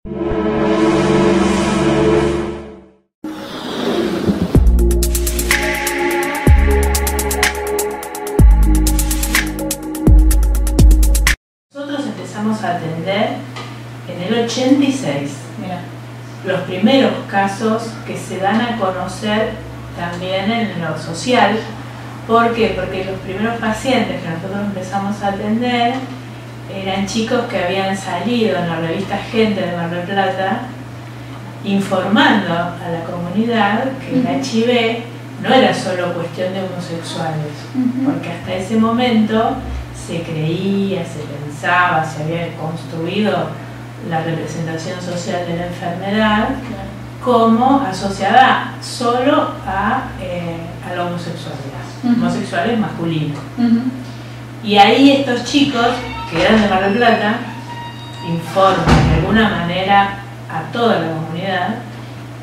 Nosotros empezamos a atender en el 86. Mira. Los primeros casos que se dan a conocer también en lo social. ¿Por qué? Porque los primeros pacientes que nosotros empezamos a atender eran chicos que habían salido en la revista Gente de Mar del Plata informando a la comunidad que el HIV no era solo cuestión de homosexuales, porque hasta ese momento se creía, se pensaba, se había construido la representación social de la enfermedad como asociada solo a la homosexualidad, homosexuales masculinos. Y ahí estos chicos, que eran de Mar del Plata, informan de alguna manera a toda la comunidad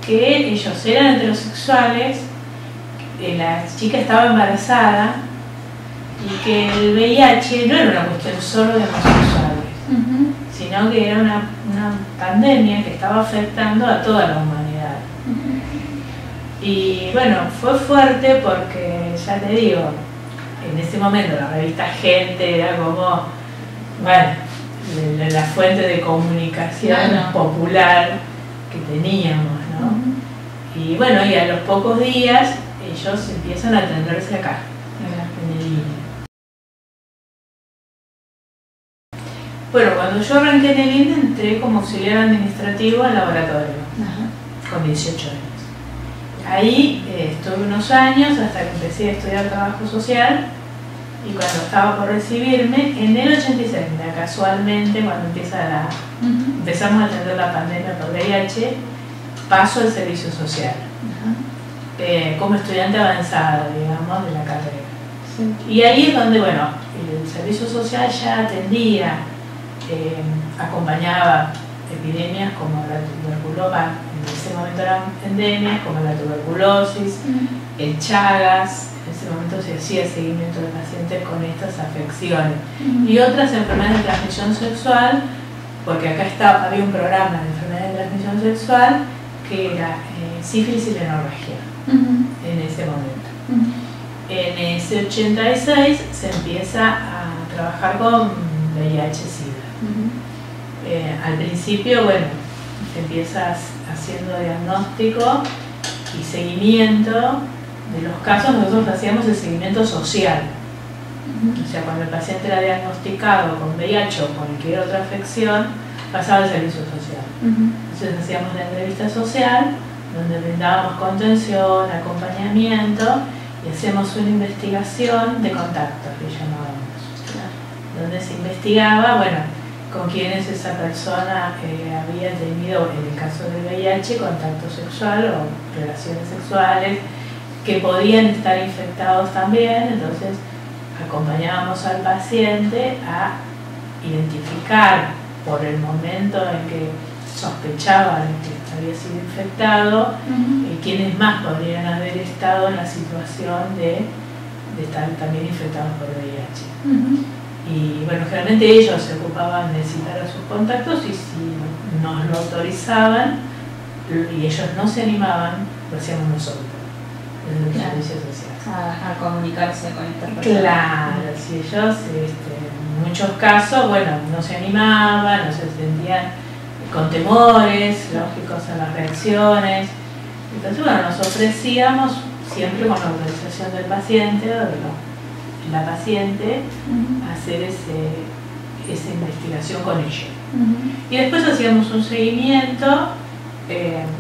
que ellos eran heterosexuales, que la chica estaba embarazada y que el VIH no era una cuestión solo de homosexuales, sino que era una pandemia que estaba afectando a toda la humanidad. Y bueno, fue fuerte porque, ya te digo, en ese momento la revista Gente era como, bueno, la fuente de comunicación popular que teníamos, ¿no? Y bueno, y a los pocos días ellos empiezan a atenderse acá, en el INE. Bueno, cuando yo arranqué en el INE entré como auxiliar administrativo al laboratorio, con 18 años. Ahí estuve unos años hasta que empecé a estudiar trabajo social. Y cuando estaba por recibirme, en el 86, casualmente, cuando empezamos a atender la pandemia por VIH, paso al servicio social, como estudiante avanzada, digamos, de la carrera. Sí. Y ahí es donde, bueno, el servicio social ya atendía, acompañaba epidemias como la tuberculosis, en ese momento eran endemias, como la tuberculosis, el Chagas. En ese momento se hacía seguimiento de pacientes con estas afecciones y otras enfermedades de transmisión sexual, porque acá había un programa de enfermedades de transmisión sexual que era sífilis y lenorragia en ese momento. En ese 86 se empieza a trabajar con VIH-Sida. Al principio, bueno, se empieza haciendo diagnóstico y seguimiento de los casos. Nosotros hacíamos el seguimiento social. O sea, cuando el paciente era diagnosticado con VIH o cualquier otra afección, pasaba al servicio social. Entonces hacíamos la entrevista social, donde brindábamos contención, acompañamiento y hacíamos una investigación de contactos, que llamábamos. Donde se investigaba, bueno, con quiénes esa persona había tenido, en el caso del VIH, contacto sexual o relaciones sexuales, que podían estar infectados también. Entonces acompañábamos al paciente a identificar por el momento en que sospechaban que había sido infectado quiénes más podrían haber estado en la situación de estar también infectados por VIH. Y bueno, generalmente ellos se ocupaban de citar a sus contactos y si nos lo autorizaban y ellos no se animaban, lo hacíamos nosotros. A comunicarse con estas personas. Claro, si ellos en muchos casos, bueno, no se animaban, no se sentían con temores lógicos a las reacciones. Entonces, bueno, nos ofrecíamos siempre con la autorización del paciente o de la paciente hacer esa investigación con ellos. Y después hacíamos un seguimiento,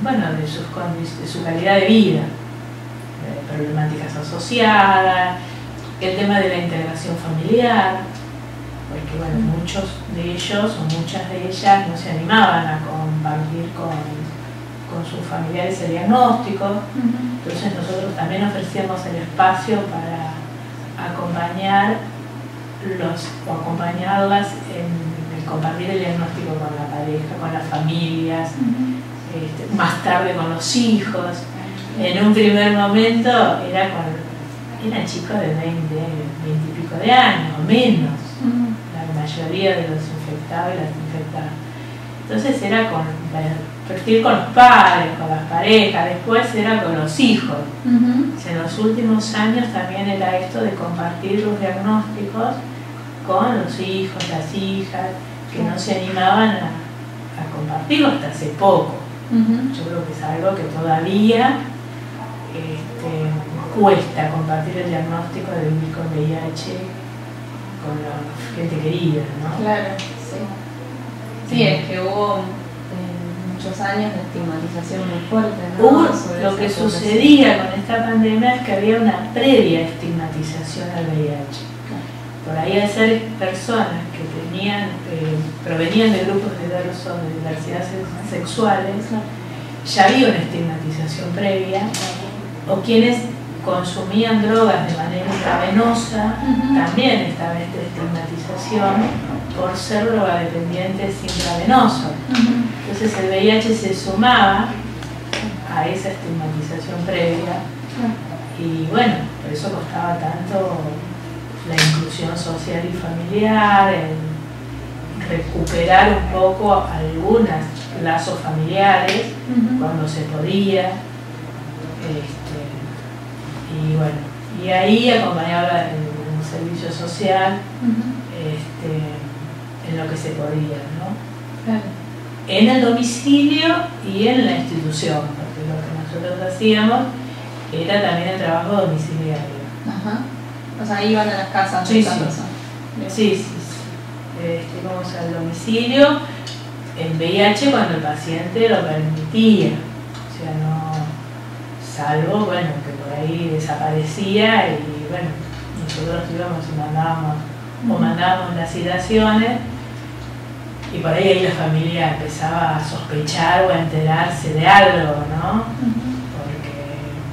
bueno, de su calidad de vida. Problemáticas asociadas, el tema de la integración familiar, porque bueno, muchos de ellos o muchas de ellas no se animaban a compartir con sus familiares el diagnóstico. Entonces nosotros también ofrecíamos el espacio para acompañarlas en el compartir el diagnóstico con la pareja, con las familias, más tarde con los hijos. En un primer momento eran chicos de 20 y pico de años o menos, la mayoría de los infectados y las infectadas. Entonces era con perfil con los padres, con las parejas, después era con los hijos. En los últimos años también era esto de compartir los diagnósticos con los hijos, las hijas, que no se animaban a compartirlo hasta hace poco. Yo creo que es algo que todavía cuesta compartir el diagnóstico de vivir con VIH con la gente querida, ¿no? Claro, sí. Sí, es que hubo muchos años de estigmatización muy fuerte, ¿no? Lo que sucedía con esta pandemia es que había una previa estigmatización al VIH. Por ahí, al ser personas que provenían de grupos diversos, de diversidades sexuales, ya había una estigmatización previa, o quienes consumían drogas de manera intravenosa, también estaba esta estigmatización por ser drogadependientes intravenosos. Entonces el VIH se sumaba a esa estigmatización previa y bueno, por eso costaba tanto la inclusión social y familiar, el recuperar un poco algunos lazos familiares cuando se podía. Y bueno, y ahí acompañaba el servicio social en lo que se podía, ¿no? Claro. En el domicilio y en la institución, porque lo que nosotros hacíamos era también el trabajo domiciliario. O sea, iban a las casas de esa persona. Sí. Íbamos al domicilio en VIH cuando el paciente lo permitía, o sea, no, salvo, bueno, que por ahí desaparecía y bueno, nosotros íbamos y mandábamos las citaciones y por ahí la familia empezaba a sospechar o a enterarse de algo, ¿no? Porque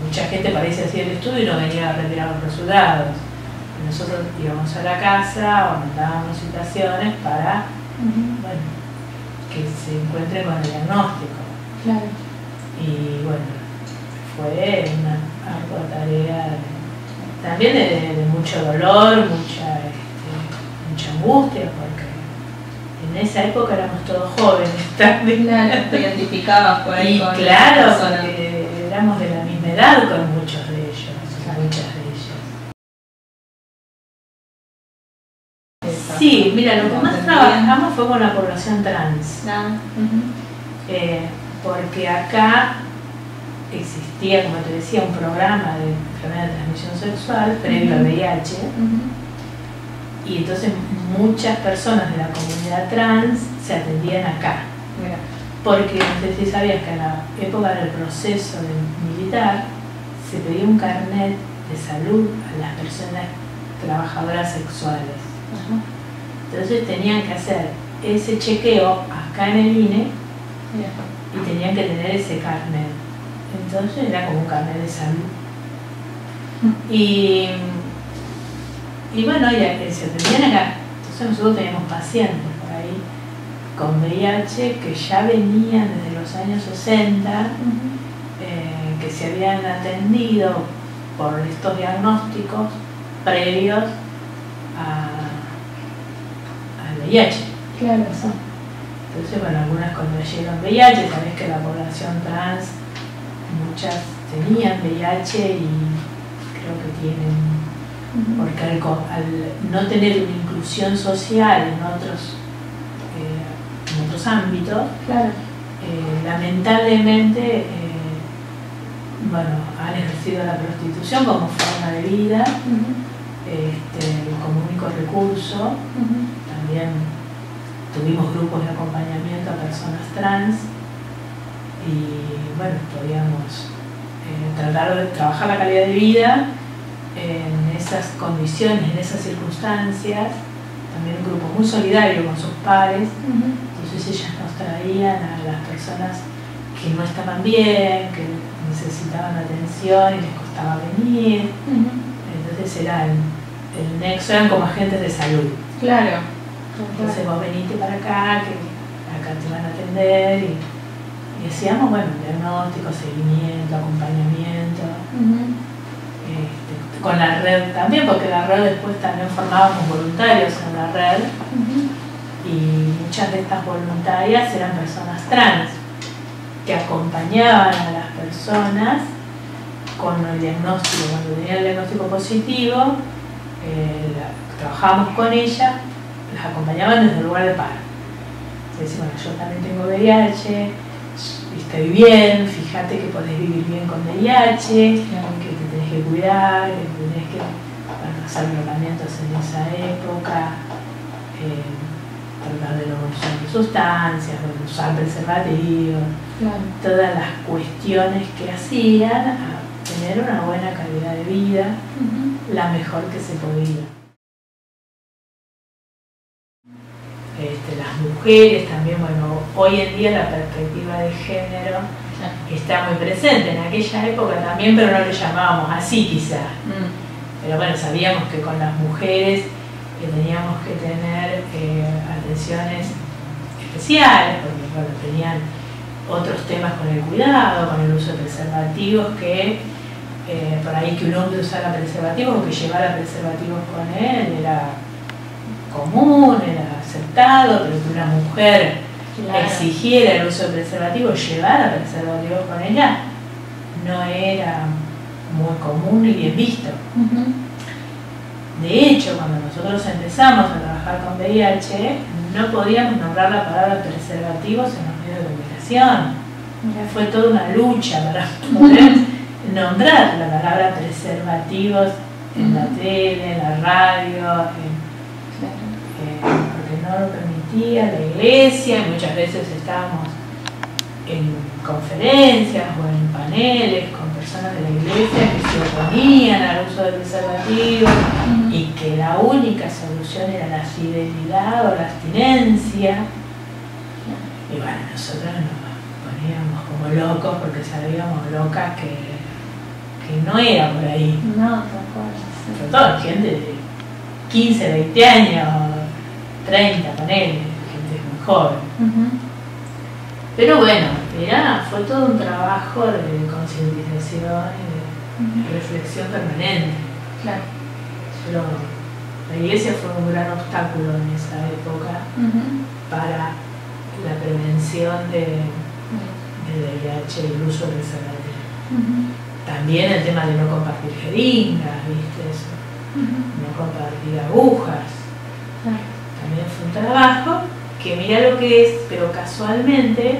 mucha gente parece hacía el estudio y no venía a retirar los resultados. Nosotros íbamos a la casa o mandábamos citaciones para bueno, que se encuentre con el diagnóstico. Claro. Y bueno, fue una ardua tarea también de mucho dolor, mucha angustia, porque en esa época éramos todos jóvenes también. Claro, te identificabas por ahí. Y con claro, porque éramos de la misma edad con muchos de ellos, muchas de ellas. Sí, mira, lo que más trabajamos fue con la población trans. Porque acá existía, como te decía, un programa de enfermedad de transmisión sexual previo al VIH. Y entonces muchas personas de la comunidad trans se atendían acá. Porque no sé si sabías que en la época del proceso militar se pedía un carnet de salud a las personas trabajadoras sexuales. Entonces tenían que hacer ese chequeo acá en el INE y tenían que tener ese carnet. Entonces era como un carnet de salud. Y bueno, ya que se atendían acá. Entonces nosotros teníamos pacientes por ahí con VIH que ya venían desde los años 60, que se habían atendido por estos diagnósticos previos al VIH. Claro, sí. Entonces, bueno, algunas contrayeron VIH, sabés que la población trans, muchas tenían VIH y creo que tienen, porque al no tener una inclusión social en otros ámbitos, claro. Lamentablemente, bueno, han ejercido la prostitución como forma de vida, como único recurso. También tuvimos grupos de acompañamiento a personas trans y bueno, podíamos tratar de trabajar la calidad de vida en esas condiciones, en esas circunstancias. También un grupo muy solidario con sus pares. Entonces ellas nos traían a las personas que no estaban bien, que necesitaban atención y les costaba venir. Entonces era el nexo, eran como agentes de salud. Claro. Entonces vos veniste para acá, que acá te van a atender y hacíamos, bueno, diagnóstico, seguimiento, acompañamiento. Con la red también, porque la red después también formábamos voluntarios en la red Y muchas de estas voluntarias eran personas trans que acompañaban a las personas con el diagnóstico. Cuando tenían el diagnóstico positivo, trabajábamos con ellas, las acompañaban desde el lugar de paro. Decían, bueno, yo también tengo VIH, estoy bien, fíjate que podés vivir bien con VIH, que te tenés que cuidar, que tenés que hacer tratamientos en esa época, tratar de no usar sustancias, de usar preservativos, todas las cuestiones que hacían a tener una buena calidad de vida, la mejor que se podía. Las mujeres también, bueno, hoy en día la perspectiva de género está muy presente, en aquella época también, pero no le llamábamos así quizá. Pero bueno, sabíamos que con las mujeres teníamos que tener atenciones especiales, porque bueno, tenían otros temas con el cuidado, con el uso de preservativos, que por ahí que un hombre usara preservativos o que llevara preservativos con él era común, era aceptado, pero que una mujer exigiera el uso de preservativos, llevara preservativos con ella, no era muy común ni bien visto. De hecho, cuando nosotros empezamos a trabajar con VIH, no podíamos nombrar la palabra preservativos en los medios de comunicación. Fue toda una lucha para poder nombrar la palabra preservativos en la tele, en la radio, porque no lo permitía la iglesia, y muchas veces estábamos en conferencias o en paneles con personas de la iglesia que se oponían al uso de preservativos y que la única solución era la fidelidad o la abstinencia. Y bueno, nosotros nos poníamos como locos porque sabíamos locas que no era por ahí. No, tampoco. Sobre todo gente de 15, 20 años, 30, ponele, gente muy joven. Pero bueno, fue todo un trabajo de concientización y de reflexión permanente. Claro. Pero la iglesia fue un gran obstáculo en esa época para la prevención del VIH y el uso del preservativo. También el tema de no compartir jeringas, ¿viste eso? No compartir agujas. También fue un trabajo que mira lo que es, pero casualmente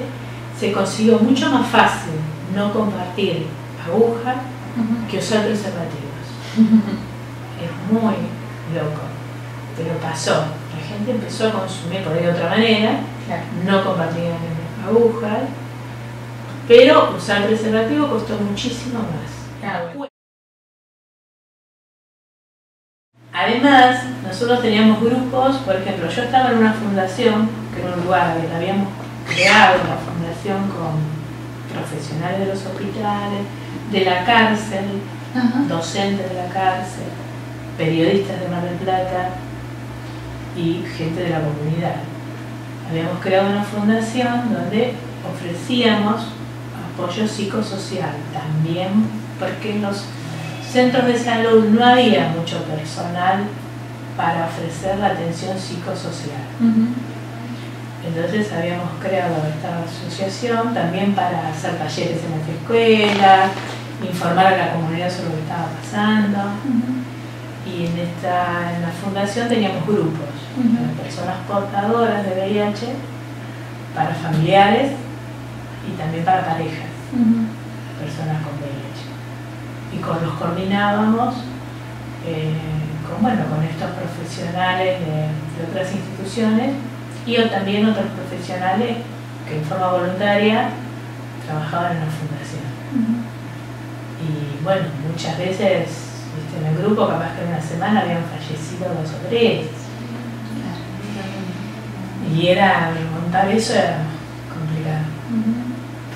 se consiguió mucho más fácil no compartir agujas que usar preservativos. Es muy loco, pero pasó. La gente empezó a consumir por ahí de otra manera, no compartían agujas, pero usar preservativo costó muchísimo más. Además, nosotros teníamos grupos, por ejemplo, yo estaba en una fundación, que era un lugar, habíamos creado una fundación con profesionales de los hospitales, de la cárcel, docentes de la cárcel, periodistas de Mar del Plata y gente de la comunidad. Habíamos creado una fundación donde ofrecíamos apoyo psicosocial, también porque en los centros de salud no había mucho personal para ofrecer la atención psicosocial. Entonces habíamos creado esta asociación también para hacer talleres en las escuelas, informar a la comunidad sobre lo que estaba pasando. Y en la fundación teníamos grupos para personas portadoras de VIH, para familiares y también para parejas, personas con VIH. Y los coordinábamos con estos profesionales de otras instituciones y también otros profesionales que en forma voluntaria trabajaban en la fundación. Y bueno, muchas veces en el grupo capaz que en una semana habían fallecido 2 o 3. Y montar eso era complicado.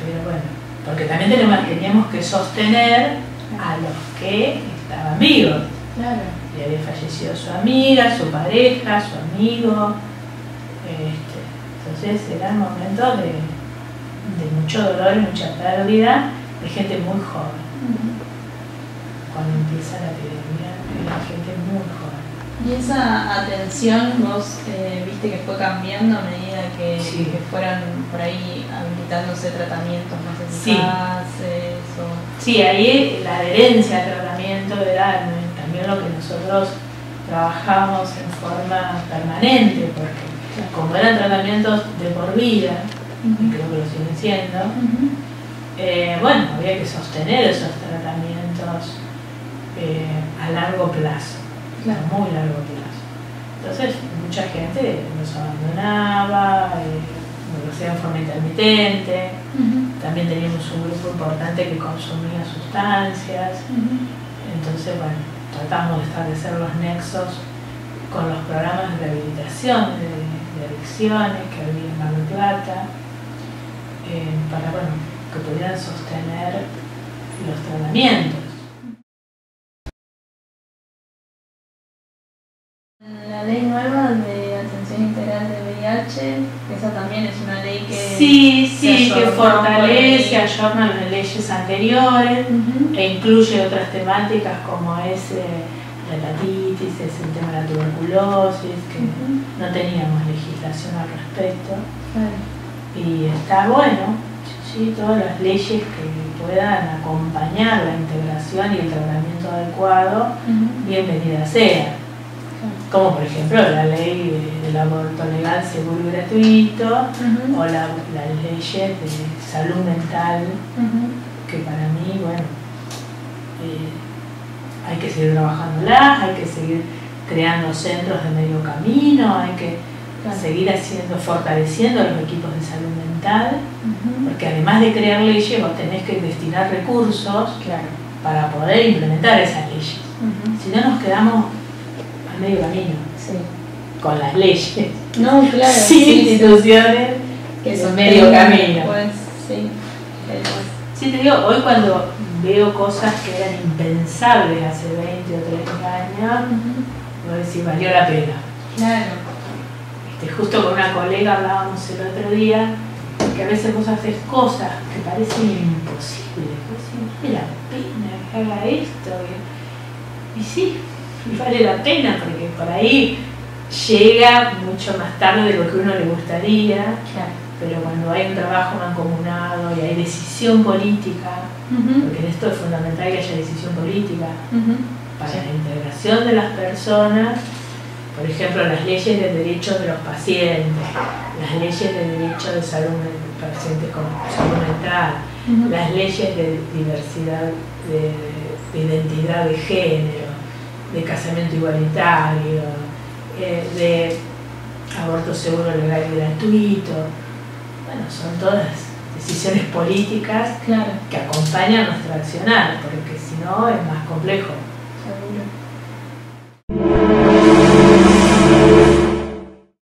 Pero bueno, porque también teníamos que sostener a los que estaban vivos. Y había fallecido su amiga, su pareja, su amigo. Entonces eran momentos de mucho dolor y mucha pérdida de gente muy joven. Cuando empieza la epidemia, era gente muy joven. Y esa atención, vos viste que fue cambiando a medida que, sí. que fueron por ahí habilitándose tratamientos más eficaces. Sí, ahí la adherencia al tratamiento era también lo que nosotros trabajamos en forma permanente, porque como eran tratamientos de por vida, y creo que lo siguen siendo, bueno, había que sostener esos tratamientos a largo plazo, a muy largo plazo. Entonces, mucha gente los abandonaba, lo hacía en forma intermitente. También teníamos un grupo importante que consumía sustancias. Entonces, bueno, tratamos de establecer los nexos con los programas de rehabilitación de adicciones que había en Mar del Plata, para, bueno, que pudieran sostener los tratamientos. La ley nueva de atención integral de VIH, esa también es una ley que... Sí, que fortalece, ayorna las leyes anteriores e incluye otras temáticas como es la hepatitis, es el tema de la tuberculosis, que no teníamos legislación al respecto. Y está bueno, sí, todas las leyes que puedan acompañar la integración y el tratamiento adecuado, bienvenida sea. Como por ejemplo la ley del aborto legal, seguro y gratuito, o las leyes de salud mental, que para mí, bueno, hay que seguir trabajándolas, hay que seguir creando centros de medio camino, hay que seguir fortaleciendo los equipos de salud mental, porque además de crear leyes, vos tenés que destinar recursos para poder implementar esas leyes. Si no, nos quedamos a medio camino con las leyes, sin instituciones que son medio camino. Sí, te digo, hoy cuando veo cosas que eran impensables hace 20 o 30 años, voy a decir, valió la pena. Justo con una colega hablábamos el otro día que a veces vos haces cosas que parecen imposibles, vale la pena que haga esto, y sí, vale la pena, porque por ahí llega mucho más tarde de lo que uno le gustaría, pero cuando hay un trabajo mancomunado y hay decisión política, porque en esto es fundamental que haya decisión política para la integración de las personas. Por ejemplo, las leyes de derechos de los pacientes, las leyes de derechos de salud de pacientes con salud mental, las leyes de diversidad, de identidad de género, de casamiento igualitario, de aborto seguro, legal y gratuito. Bueno, son todas decisiones políticas que acompañan nuestro accionar, porque si no es más complejo.